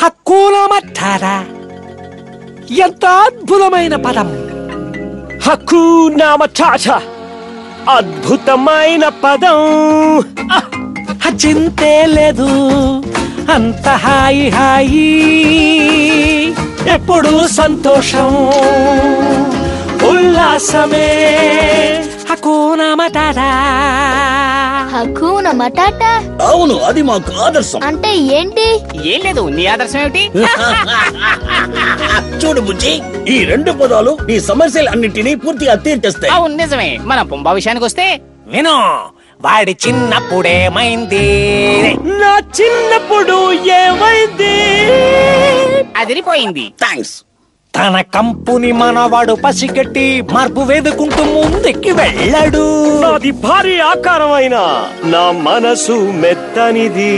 హక్కునా matata ఎంత అద్భుతమైన పదం. హక్కునా మటాటా అద్భుతమైన పదం. చింతే లేదు అంత హాయి హాయి, ఎప్పుడు సంతోషం ఉల్లాసమే. హక్కునా మటాటా. హక్కునా మటాటా? అవును, అది మాకు ఆదర్శం. అంటే ఏంటి? ఏం లేదు, నీ ఆదర్శం ఏమిటి? చూడు బుజ్జి, ఈ రెండు పదాలు నీ సమస్యలు అన్నింటినీ పూర్తిగా తీర్చేస్తాయి. అవును నిజమే. మన పుంబా విషయానికి వస్తే, విను, వాడి చిన్నప్పుడేమైంది, నా చిన్నప్పుడు ఏమైంది, అదిరిపోయింది. థ్యాంక్స్. తన కంపుని మనవాడు పసిగట్టి మార్పు వేదుకుంటూ ముందుకి వెళ్ళాడు. నాది భారీ ఆకారమైన నా మనసు మెత్తనిది.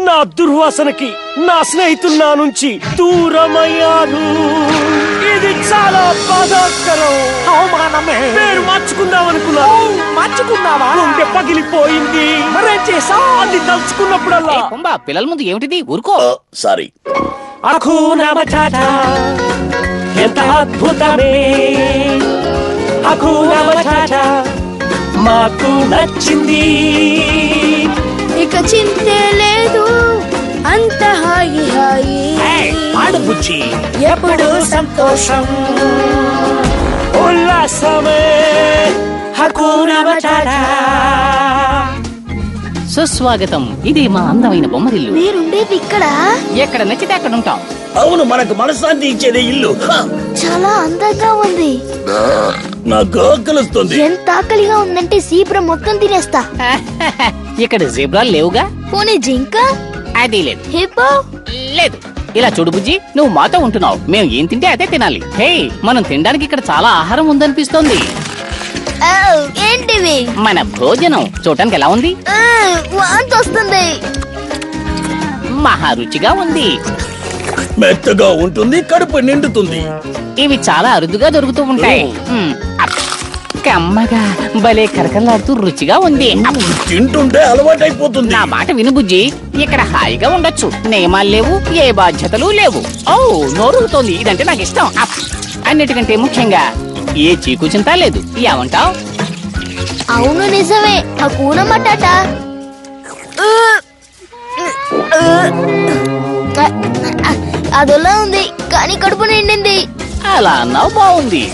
నా దుర్వాసనకి నా స్నేహితులు నా నుంచి దూరమయ్యారు. ఇది చాలా బాధాకరం. అవమానమే. పేరు మార్చుకుందామనుకున్నా. మార్చుకున్నావా? గుండె పగిలిపోయింది. మరేం చేసా? అది తలుచుకున్నప్పుడల్లా. పుంబా, పిల్లల ముందు ఏమిటిది? ఊరుకో. సారీ. హక్కునా మటాటా ఎంత అద్భుతమే. హక్కునా మటాటా మాకు నచ్చింది. ఇక చింతే లేదు అంత హాయి హాయి, పాడు బుజ్జి, ఎప్పుడు సంతోషం ఉల్లాసమే. హక్కునా మటాటా. సుస్వాగతం. ఇది మా అందమైన బొమ్మరిల్లు. మీరుండేది ఇక్కడ? ఎక్కడ నచ్చితే అక్కడ ఉంటాం. అవును, మనకు మనశ్శాంతి ఇచ్చేదే ఇల్లు. చాలా అందంగా ఉంది. నాకు ఆకలిస్తుంది. ఎంత ఆకలిగా ఉందంటే జీబ్రా మొత్తం తినేస్తా. ఇక్కడ జీబ్రాలు లేవుగా. పోనీ జింక? అది లేదు. హిప్పో? లేదు. ఇలా చూడు బుజ్జి, నువ్వు మాతో ఉంటున్నావు, మేము ఏం తింటే అదే తినాలి. హే, మనం తినడానికి ఇక్కడ చాలా ఆహారం ఉందనిపిస్తోంది. ఏంటివి? మన భోజనం చూడటానికి ఎలా ఉంది? వాంతి వస్తుంది. మహా రుచిగా ఉంది. మెత్తగా ఉంటుంది, కడుపు నిండుతుంది. ఇవి చాలా అరుదుగా దొరుకుతూ ఉంటాయి. కమ్మగా భలే కరకలాడుతూ రుచిగా ఉంది. తింటుంటే అలవాటైపోతుంది. నా మాట విను బుజ్జి, ఇక్కడ హాయిగా ఉండొచ్చు. నియమాలు లేవు, ఏ బాధ్యతలు లేవు. ఓ, నోరుగుతోంది. ఇదంటే నాకు ఇష్టం. అన్నిటికంటే ముఖ్యంగా ఏ చీకు చింత లేదు. ఏమంటావ్? అవును నిజమే. హక్కునా మటాటా. అదొలా ఉంది, కానీ కడుపు నిండింది. అలా అన్నావు, బాగుంది.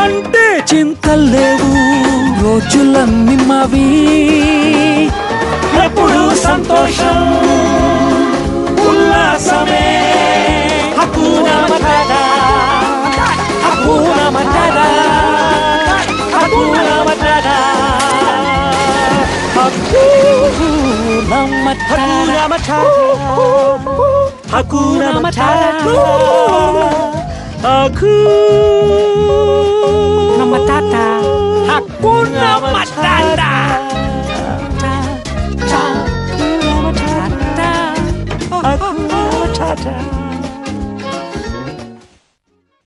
అంటే చింతలేవు రోజులన్నీ మావి, ఎప్పుడు సంతోషం ఉల్లాసమే. హక్కునా matata. హక్కునా matata. హక్కునా matata. హక్కునా matata. హక్కునా matata. హక్కు